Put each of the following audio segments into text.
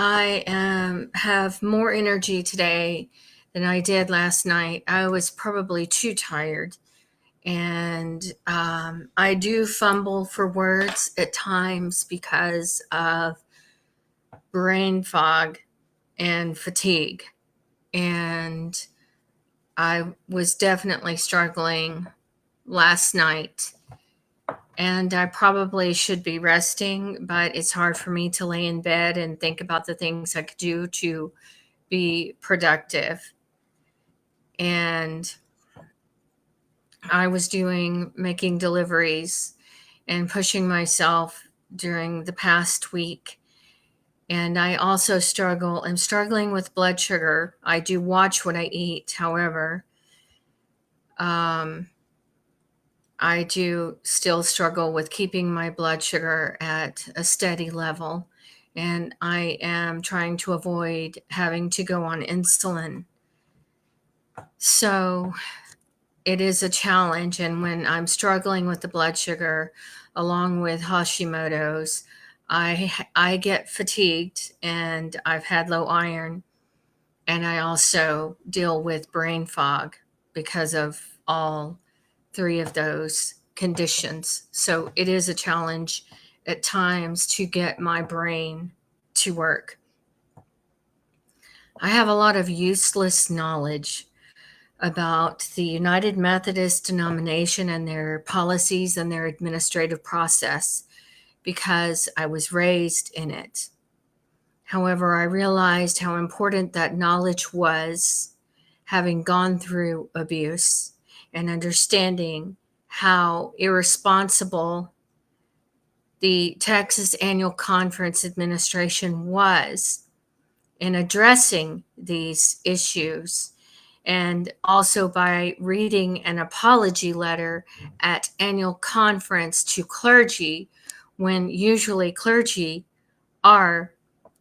and have more energy today than I did last night. I was probably too tired, and I do fumble for words at times because of brain fog and fatigue. And I was definitely struggling last night. And I probably should be resting, but it's hard for me to lay in bed and think about the things I could do to be productive. And I was making deliveries and pushing myself during the past week. And I also I'm struggling with blood sugar. I do watch what I eat. However, I do still struggle with keeping my blood sugar at a steady level. And I am trying to avoid having to go on insulin. So it is a challenge. And when I'm struggling with the blood sugar, along with Hashimoto's, I get fatigued and I've had low iron. And I also deal with brain fog because of all three of those conditions. So it is a challenge at times to get my brain to work. I have a lot of useless knowledge about the United Methodist denomination and their policies and their administrative process because I was raised in it. However, I realized how important that knowledge was, having gone through abuse and understanding how irresponsible the Texas Annual Conference administration was in addressing these issues. And also by reading an apology letter at annual conference to clergy, when usually clergy are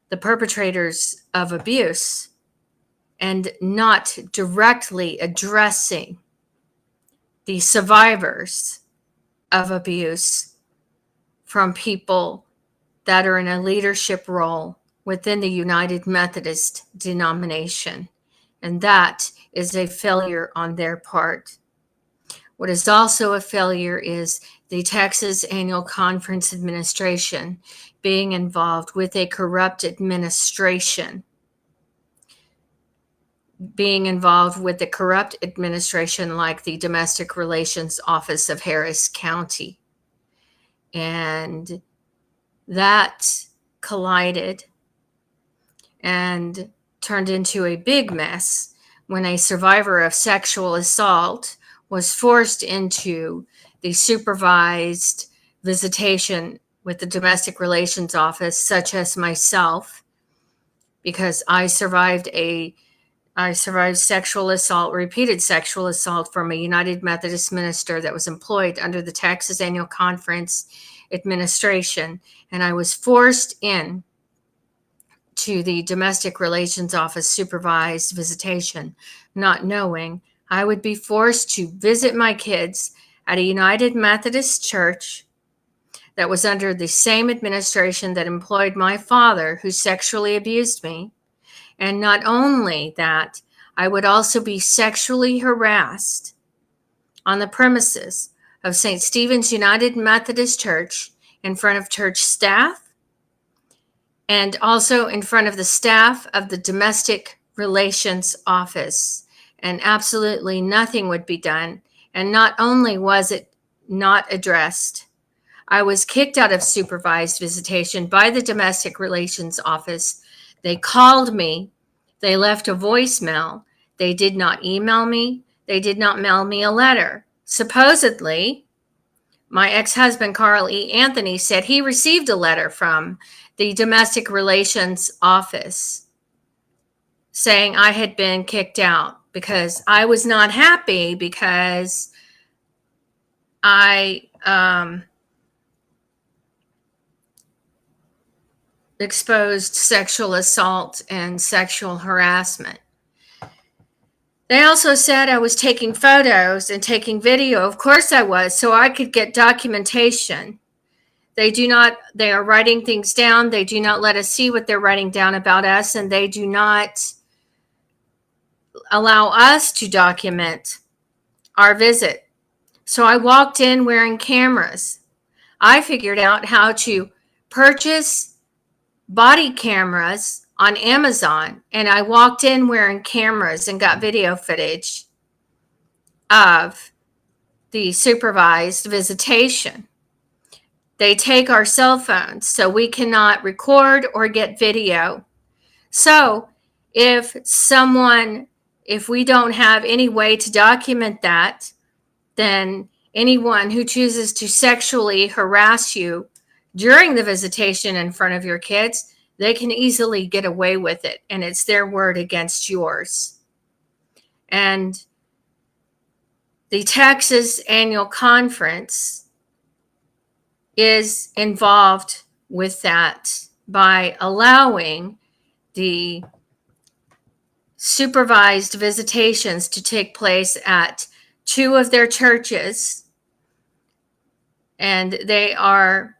the perpetrators of abuse and not directly addressing the survivors of abuse from people that are in a leadership role within the United Methodist denomination. And that is a failure on their part. What is also a failure is the Texas Annual Conference administration being involved with a corrupt administration, like the Domestic Relations Office of Harris County. And that collided and turned into a big mess when a survivor of sexual assault was forced into the supervised visitation with the Domestic Relations Office, such as myself, because I survived sexual assault, repeated sexual assault from a United Methodist minister that was employed under the Texas Annual Conference administration. And I was forced in to the Domestic Relations Office supervised visitation, not knowing I would be forced to visit my kids at a United Methodist church that was under the same administration that employed my father, who sexually abused me. And not only that, I would also be sexually harassed on the premises of St. Stephen's United Methodist Church in front of church staff and also in front of the staff of the Domestic Relations Office. And absolutely nothing would be done. And not only was it not addressed, I was kicked out of supervised visitation by the Domestic Relations Office. They called me. They left a voicemail. They did not email me. They did not mail me a letter. Supposedly, my ex-husband, Carl E. Anthony, said he received a letter from the Domestic Relations Office saying I had been kicked out because I was not happy because I exposed sexual assault and sexual harassment. They also said I was taking photos and taking video. Of course I was, so I could get documentation They are writing things down. They do not let us see what they're writing down about us, and they do not allow us to document our visit. So I walked in wearing cameras. I figured out how to purchase body cameras on Amazon, and I walked in wearing cameras and got video footage of the supervised visitation. They take our cell phones, so we cannot record or get video. So if we don't have any way to document that, then anyone who chooses to sexually harass you during the visitation in front of your kids, they can easily get away with it, and it's their word against yours. And the Texas Annual Conference is involved with that by allowing the supervised visitations to take place at 2 of their churches, and they are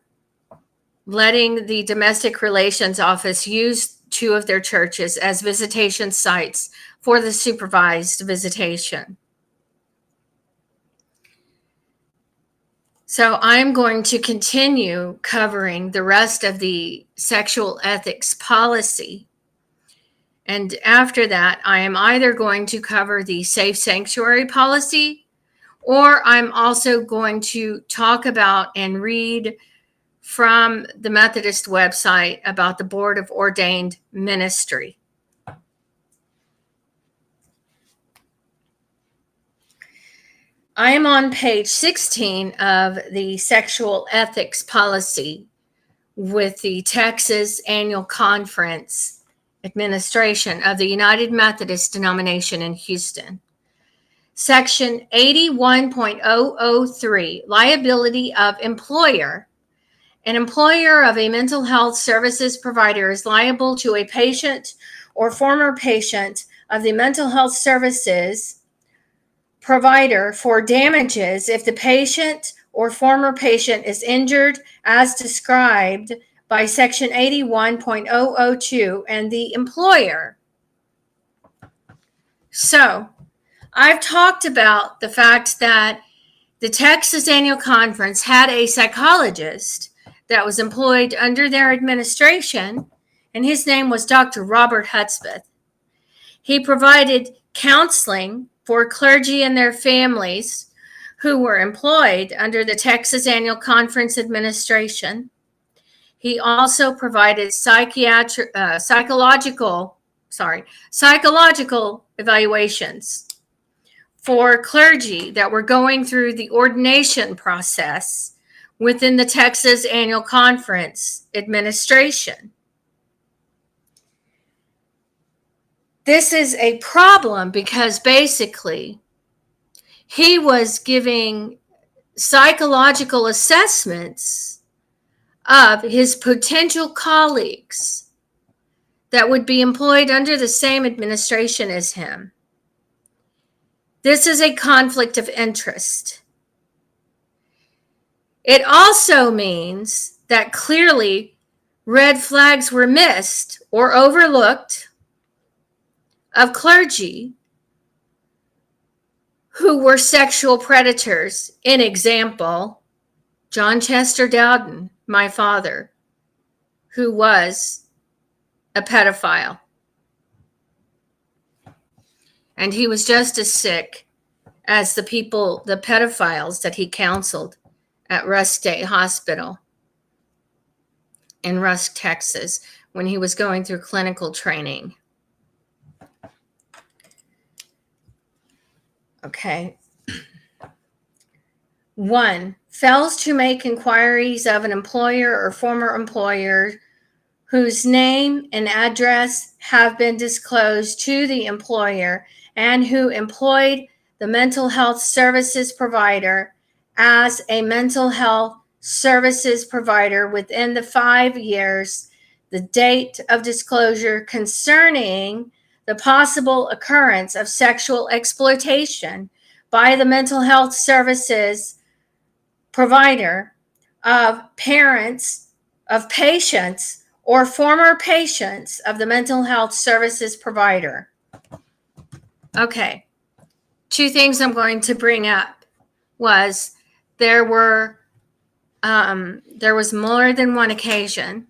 letting the domestic relations office use 2 of their churches as visitation sites for the supervised visitation. So I'm going to continue covering the rest of the sexual ethics policy. And after that, I am either going to cover the safe sanctuary policy, or I'm also going to talk about and read from the Methodist website about the Board of Ordained Ministry. I am on page 16 of the Sexual Ethics Policy with the Texas Annual Conference Administration of the United Methodist Denomination in Houston. Section 81.003, Liability of Employer. An employer of a mental health services provider is liable to a patient or former patient of the mental health services provider for damages if the patient or former patient is injured as described by Section 81.002 and the employer. So, I've talked about the fact that the Texas Annual Conference had a psychologist that was employed under their administration, and his name was Dr. Robert Hudspeth. He provided counseling for clergy and their families who were employed under the Texas Annual Conference administration. He also provided psychological evaluations for clergy that were going through the ordination process within the Texas Annual Conference administration. This is a problem because basically he was giving psychological assessments of his potential colleagues that would be employed under the same administration as him. This is a conflict of interest. It also means that clearly red flags were missed or overlooked of clergy who were sexual predators. In example, John Chester Dowden, my father, who was a pedophile. And he was just as sick as the pedophiles that he counseled at Rusk State Hospital in Rusk, Texas, when he was going through clinical training. Okay. 1, fails to make inquiries of an employer or former employer whose name and address have been disclosed to the employer and who employed the mental health services provider as a mental health services provider within the 5 years, the date of disclosure concerning the possible occurrence of sexual exploitation by the mental health services provider of parents of patients or former patients of the mental health services provider. Okay, two things I'm going to bring up was there was more than one occasion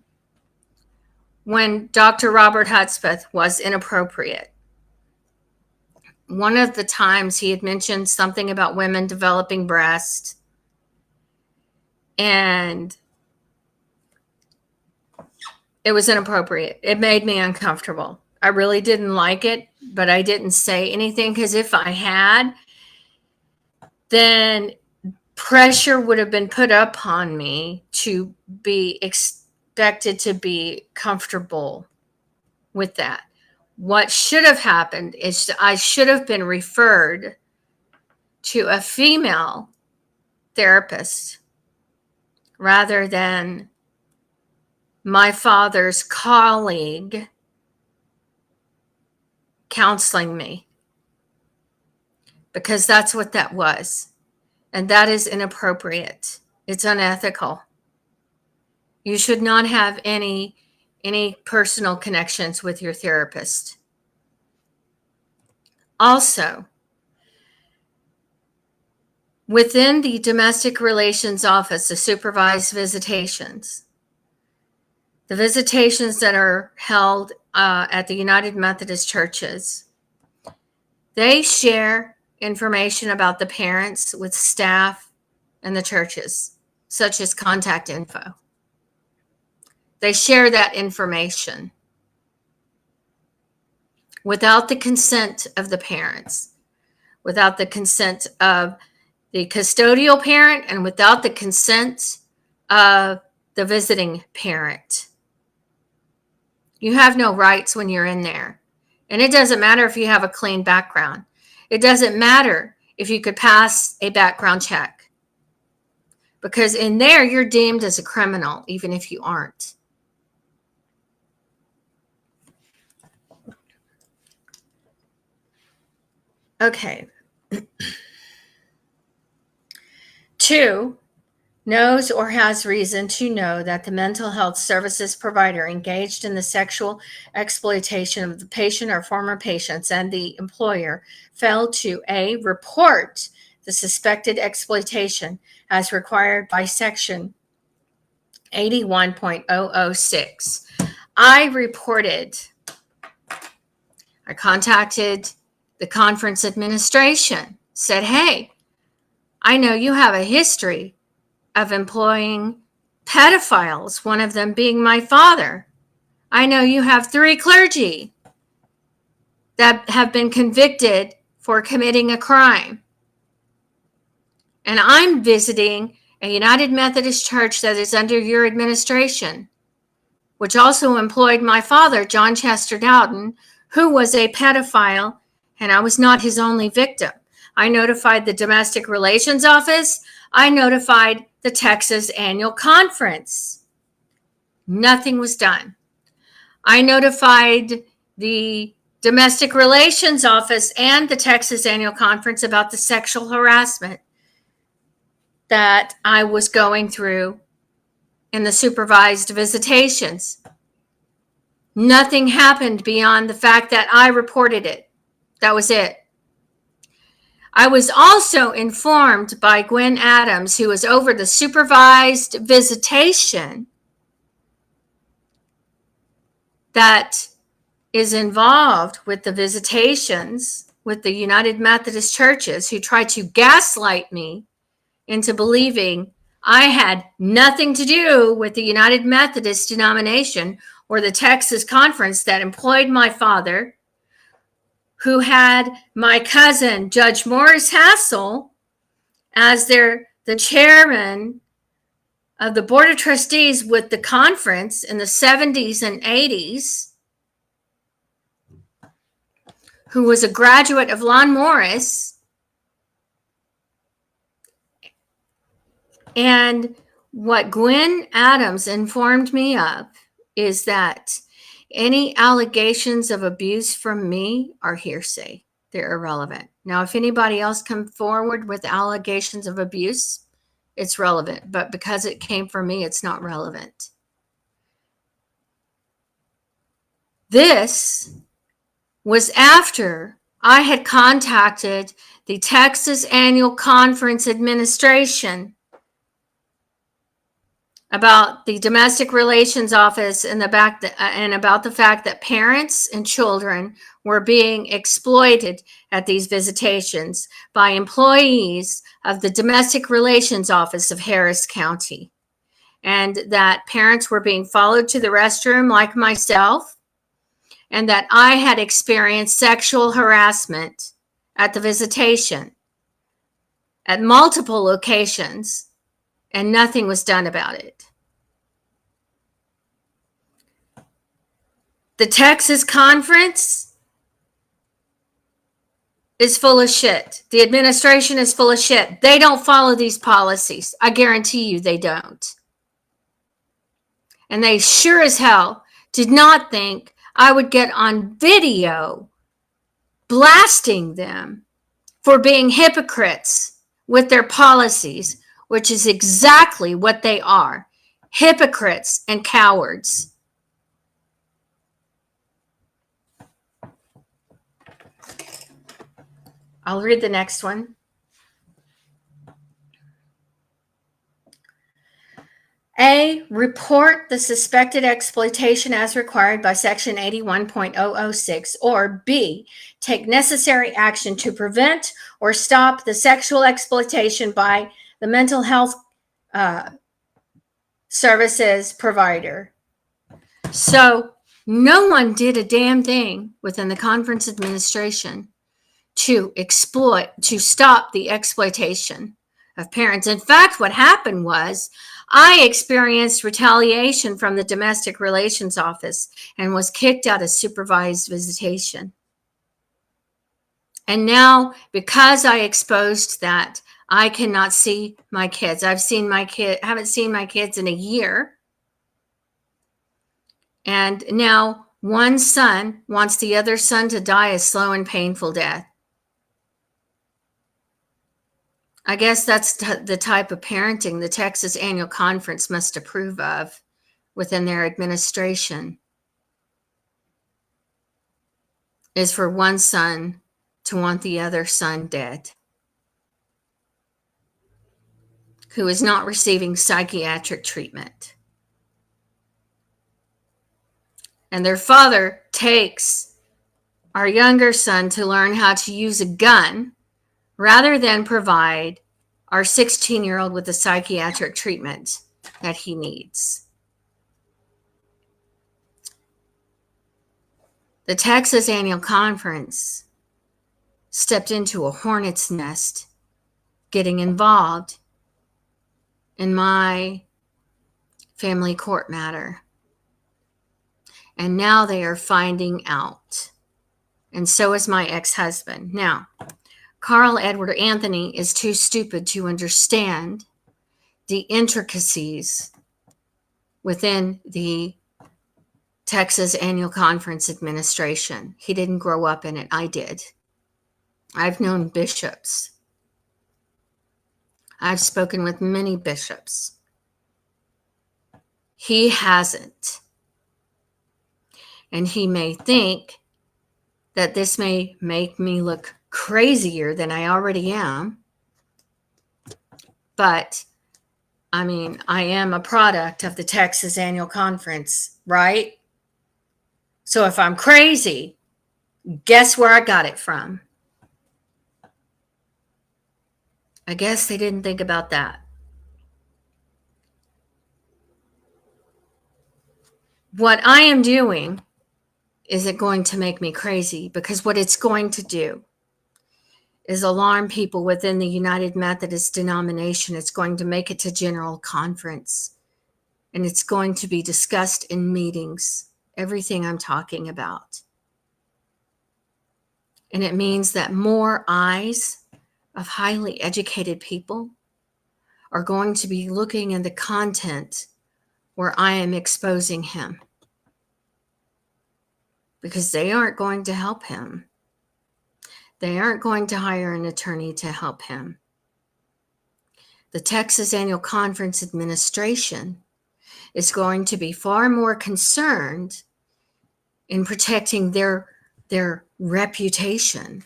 when Dr. Robert Hudspeth was inappropriate. One of the times he had mentioned something about women developing breasts, and it was inappropriate. It made me uncomfortable. I really didn't like it, but I didn't say anything, because if I had, then pressure would have been put upon me to be expected to be comfortable with that. What should have happened is I should have been referred to a female therapist rather than my father's colleague counseling me, because that's what that was. And that is inappropriate. It's unethical. You should not have any personal connections with your therapist. Also, within the domestic relations office, the supervised visitations, the visitations that are held at the United Methodist churches, they share information about the parents with staff and the churches, such as contact info. They share that information without the consent of the parents, without the consent of the custodial parent, and without the consent of the visiting parent. You have no rights when you're in there. And it doesn't matter if you have a clean background. It doesn't matter if you could pass a background check. Because in there, you're deemed as a criminal, even if you aren't. Okay. 2, knows or has reason to know that the mental health services provider engaged in the sexual exploitation of the patient or former patients, and the employer failed to A, report the suspected exploitation as required by Section 81.006. I contacted the conference administration, said, hey, I know you have a history of employing pedophiles, one of them being my father. I know you have 3 clergy that have been convicted for committing a crime. And I'm visiting a United Methodist church that is under your administration, which also employed my father, John Chester Dowden, who was a pedophile, and I was not his only victim. I notified the Domestic Relations Office. I notified the Texas Annual Conference. Nothing was done. I notified the Domestic Relations Office and the Texas Annual Conference about the sexual harassment that I was going through in the supervised visitations. Nothing happened beyond the fact that I reported it. That was it. I was also informed by Gwen Adams, who was over the supervised visitation, that is involved with the visitations with the United Methodist churches, who tried to gaslight me into believing I had nothing to do with the United Methodist denomination or the Texas conference that employed my father, who had my cousin, Judge Morris Hassel, as the chairman of the board of trustees with the conference in the 70s and 80s, who was a graduate of Lon Morris. And what Gwen Adams informed me of is that any allegations of abuse from me are hearsay. They're irrelevant. Now, if anybody else come forward with allegations of abuse, it's relevant. But because it came from me, it's not relevant. This was after I had contacted the Texas Annual Conference Administration about the Domestic Relations Office and about the fact that parents and children were being exploited at these visitations by employees of the Domestic Relations Office of Harris County, and that parents were being followed to the restroom like myself, and that I had experienced sexual harassment at the visitation at multiple locations, and nothing was done about it. The Texas conference is full of shit. The administration is full of shit. They don't follow these policies. I guarantee you they don't. And they sure as hell did not think I would get on video blasting them for being hypocrites with their policies, which is exactly what they are. Hypocrites and cowards. I'll read the next one. A, report the suspected exploitation as required by Section 81.006, or B, take necessary action to prevent or stop the sexual exploitation by the mental health services provider. So no one did a damn thing within the conference administration to stop the exploitation of parents. In fact, what happened was I experienced retaliation from the Domestic Relations Office and was kicked out of supervised visitation. And now, because I exposed that, I cannot see my kids. Haven't seen my kids in a year. And now one son wants the other son to die a slow and painful death. I guess that's the type of parenting the Texas Annual Conference must approve of within their administration, is for one son to want the other son dead, who is not receiving psychiatric treatment. And their father takes our younger son to learn how to use a gun rather than provide our 16-year-old with the psychiatric treatment that he needs. The Texas Annual Conference stepped into a hornet's nest, getting involved in my family court matter. And now they are finding out. And so is my ex-husband. Now, Carl Edward Anthony is too stupid to understand the intricacies within the Texas Annual Conference administration. He didn't grow up in it. I did. I've known bishops. I've spoken with many bishops. He hasn't. And he may think that this may make me look crazier than I already am. But, I mean, I am a product of the Texas Annual Conference, right? So if I'm crazy, guess where I got it from? I guess they didn't think about that. What I am doing isn't going to make me crazy, because what it's going to do is alarm people within the United Methodist denomination. It's going to make it to General Conference, and it's going to be discussed in meetings, everything I'm talking about. And it means that more eyes of highly educated people are going to be looking at the content where I am exposing him, because they aren't going to help him. They aren't going to hire an attorney to help him. the Texas Annual Conference administration is going to be far more concerned in protecting their reputation,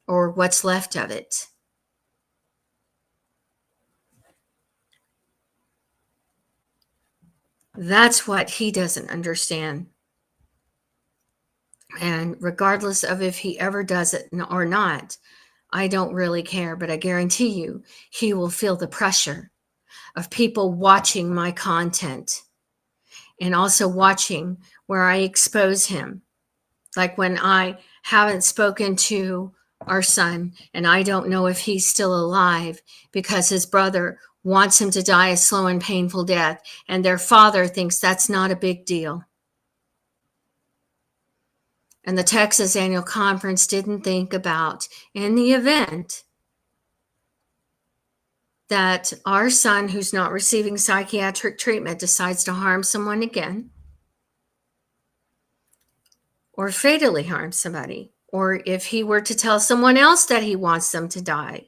or what's left of it. That's what he doesn't understand. And regardless of if he ever does it or not, I don't really care, but I guarantee you he will feel the pressure of people watching my content and also watching where I expose him. Like when I haven't spoken to our son and I don't know if he's still alive because his brother wants him to die a slow and painful death, and their father thinks that's not a big deal. And the Texas Annual Conference didn't think about, in the event that our son, who's not receiving psychiatric treatment, decides to harm someone again, or fatally harm somebody, or if he were to tell someone else that he wants them to die,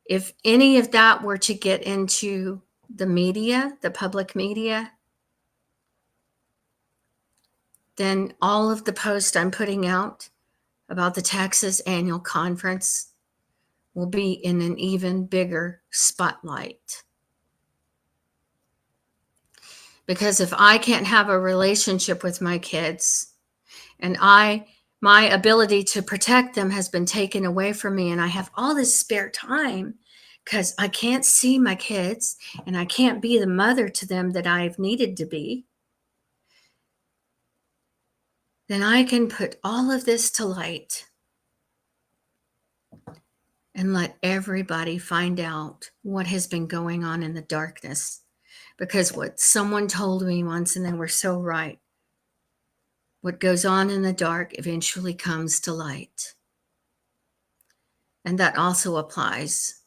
if any of that were to get into the media, the public media, then all of the posts I'm putting out about the Texas Annual Conference will be in an even bigger spotlight. Because if I can't have a relationship with my kids, and my ability to protect them has been taken away from me, and I have all this spare time because I can't see my kids and I can't be the mother to them that I've needed to be, then I can put all of this to light and let everybody find out what has been going on in the darkness. Because what someone told me once, and they were so right, what goes on in the dark eventually comes to light. And that also applies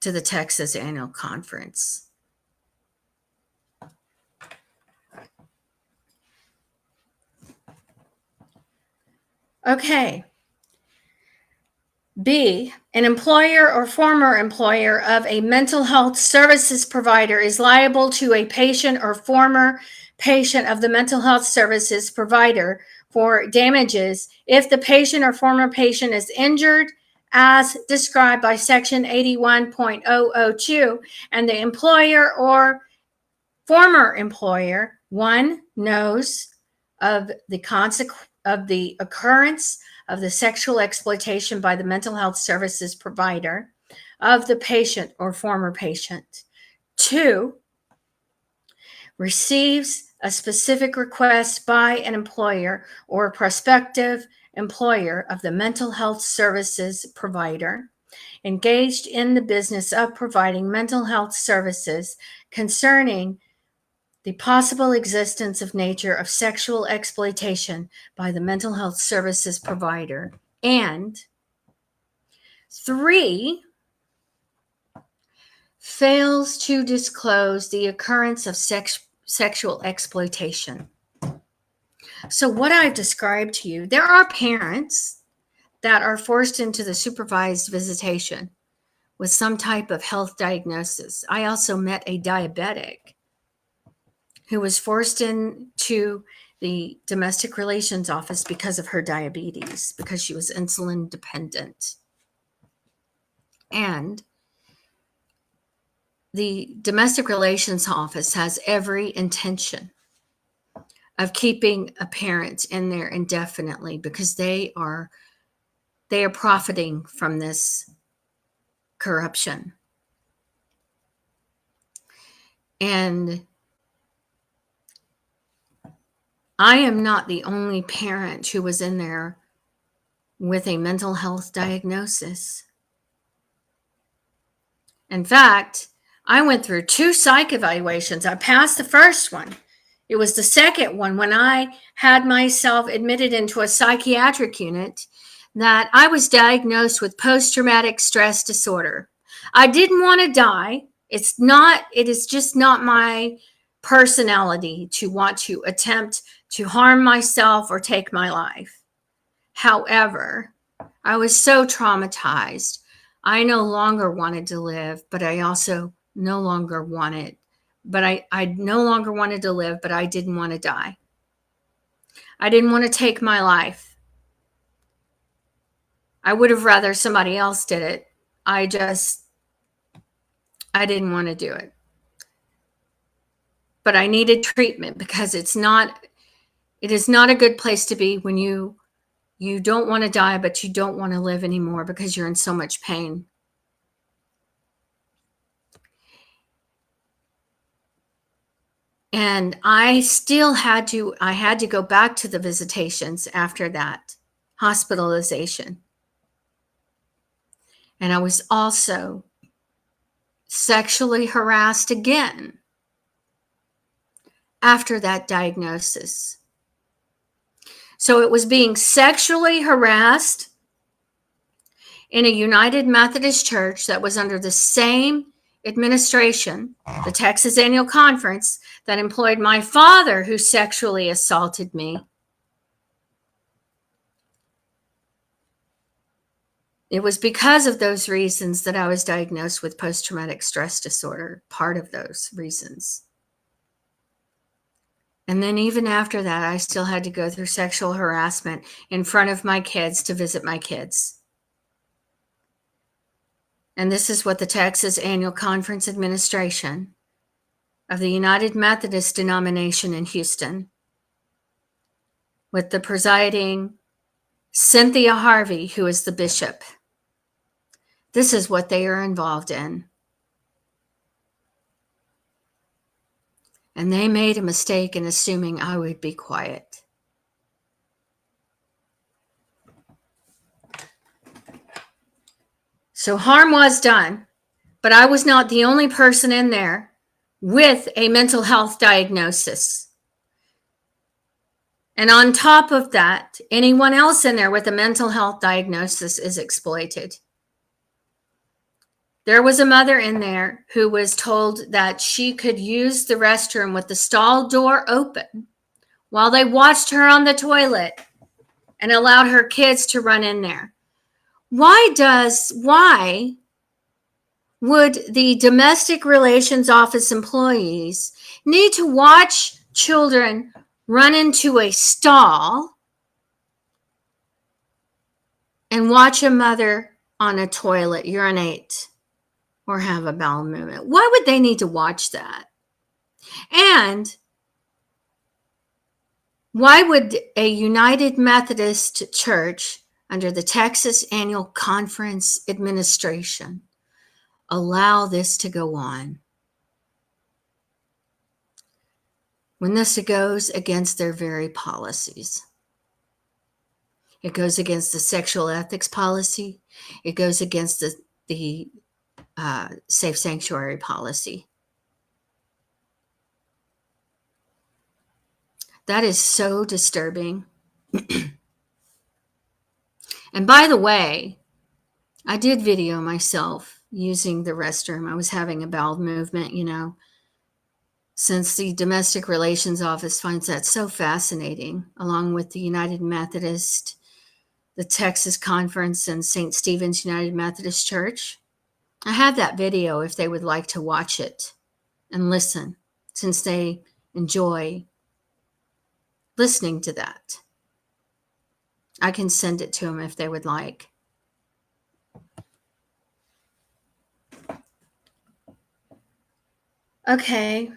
to the Texas Annual Conference. Okay. B, an employer or former employer of a mental health services provider is liable to a patient or former patient of the mental health services provider for damages if the patient or former patient is injured as described by Section 81.002, and the employer or former employer, one, knows of the occurrence of the sexual exploitation by the mental health services provider of the patient or former patient. Two, receives a specific request by an employer or a prospective employer of the mental health services provider engaged in the business of providing mental health services concerning the possible existence of nature of sexual exploitation by the mental health services provider. And three, fails to disclose the occurrence of sexual exploitation. So what I've described to you, there are parents that are forced into the supervised visitation with some type of health diagnosis. I also met a diabetic who was forced into the domestic relations office because of her diabetes, because she was insulin dependent. And the domestic relations office has every intention of keeping a parent in there indefinitely because they are profiting from this corruption. And I am not the only parent who was in there with a mental health diagnosis. In fact, I went through 2 psych evaluations. I passed the first one. It was the second one when I had myself admitted into a psychiatric unit that I was diagnosed with post-traumatic stress disorder. I didn't want to die. It is just not my personality to want to attempt to harm myself or take my life. However, I was so traumatized. I no longer wanted to live, but I also no longer wanted, but I no longer wanted to live, but I didn't want to die. I didn't want to take my life. I would have rather somebody else did it. I didn't want to do it. But I needed treatment because it is not a good place to be when you don't want to die, but you don't want to live anymore because you're in so much pain. And I had to go back to the visitations after that hospitalization. And I was also sexually harassed again after that diagnosis. So it was being sexually harassed in a United Methodist Church that was under the same administration, the Texas Annual Conference, that employed my father, who sexually assaulted me. It was because of those reasons that I was diagnosed with post-traumatic stress disorder, part of those reasons. And then even after that, I still had to go through sexual harassment in front of my kids to visit my kids. And this is what the Texas Annual Conference Administration of the United Methodist denomination in Houston, with the presiding Cynthia Harvey, who is the bishop, this is what they are involved in. And they made a mistake in assuming I would be quiet. So harm was done, but I was not the only person in there with a mental health diagnosis. And on top of that, anyone else in there with a mental health diagnosis is exploited. There was a mother in there who was told that she could use the restroom with the stall door open while they watched her on the toilet and allowed her kids to run in there. Why would the domestic relations office employees need to watch children run into a stall and watch a mother on a toilet urinate or have a bowel movement? Why would they need to watch that? And why would a United Methodist Church under the Texas Annual Conference administration allow this to go on when this goes against their very policies? It goes against the sexual ethics policy. It goes against the safe sanctuary policy. That is so disturbing. And by the way, I did video myself using the restroom. I was having a bowel movement, since the Domestic Relations Office finds that so fascinating, along with the United Methodist, the Texas Conference, and St. Stephen's United Methodist Church. I have that video if they would like to watch it and listen, since they enjoy listening to that. I can send it to them if they would like. Okay.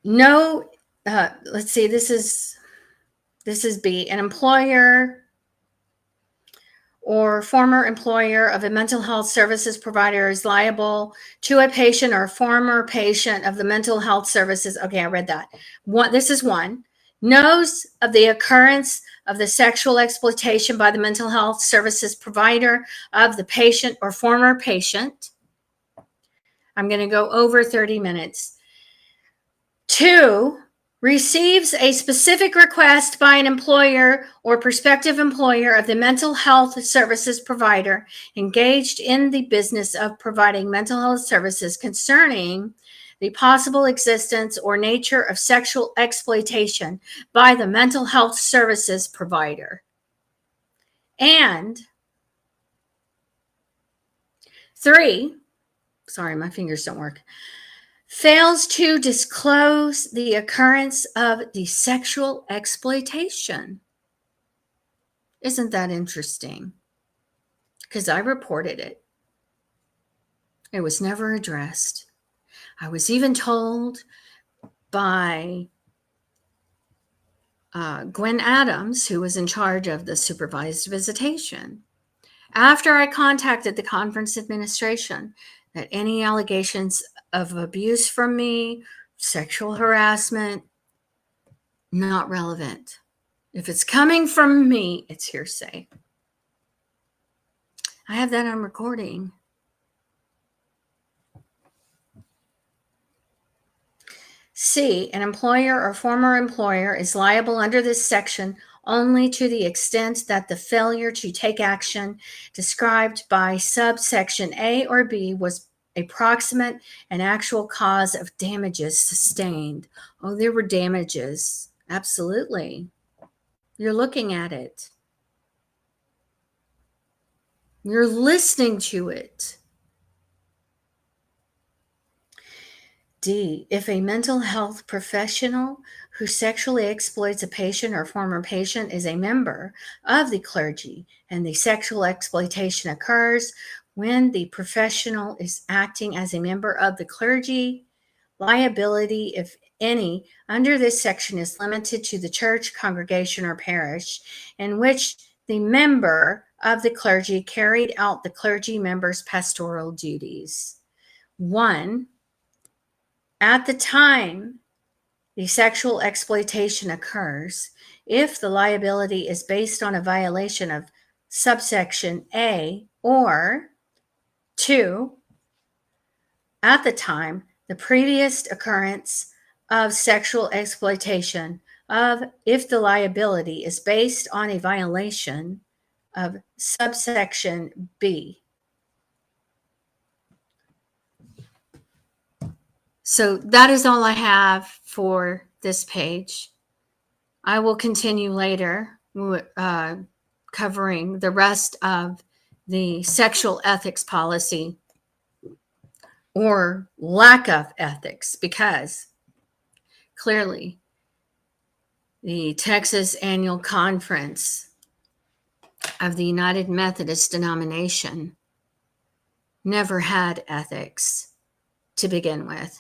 No, let's see, this is B. An employer or former employer of a mental health services provider is liable to a patient or former patient of the mental health services. Okay, I read that. This is one. Knows of the occurrence of the sexual exploitation by the mental health services provider of the patient or former patient. I'm going to go over 30 minutes. 2, receives a specific request by an employer or prospective employer of the mental health services provider engaged in the business of providing mental health services concerning the possible existence or nature of sexual exploitation by the mental health services provider. And 3, sorry, my fingers don't work, fails to disclose the occurrence of the sexual exploitation. Isn't that interesting? Because I reported it. It was never addressed. I was even told by Gwen Adams, who was in charge of the supervised visitation, after I contacted the conference administration, that any allegations of abuse from me, sexual harassment, not relevant. If it's coming from me, it's hearsay. I have that on recording. C, an employer or former employer is liable under this section only to the extent that the failure to take action described by subsection A or B was a proximate and actual cause of damages sustained. Oh, there were damages. Absolutely. You're looking at it. You're listening to it. D, if a mental health professional who sexually exploits a patient or former patient is a member of the clergy and the sexual exploitation occurs when the professional is acting as a member of the clergy, liability, if any, under this section is limited to the church, congregation, or parish in which the member of the clergy carried out the clergy member's pastoral duties. 1, at the time the sexual exploitation occurs, if the liability is based on a violation of subsection A, or 2, at the time the previous occurrence of sexual exploitation, of if the liability is based on a violation of subsection B. So that is all I have for this page. I will continue later covering the rest of the sexual ethics policy, or lack of ethics, because clearly the Texas Annual Conference of the United Methodist Denomination never had ethics to begin with.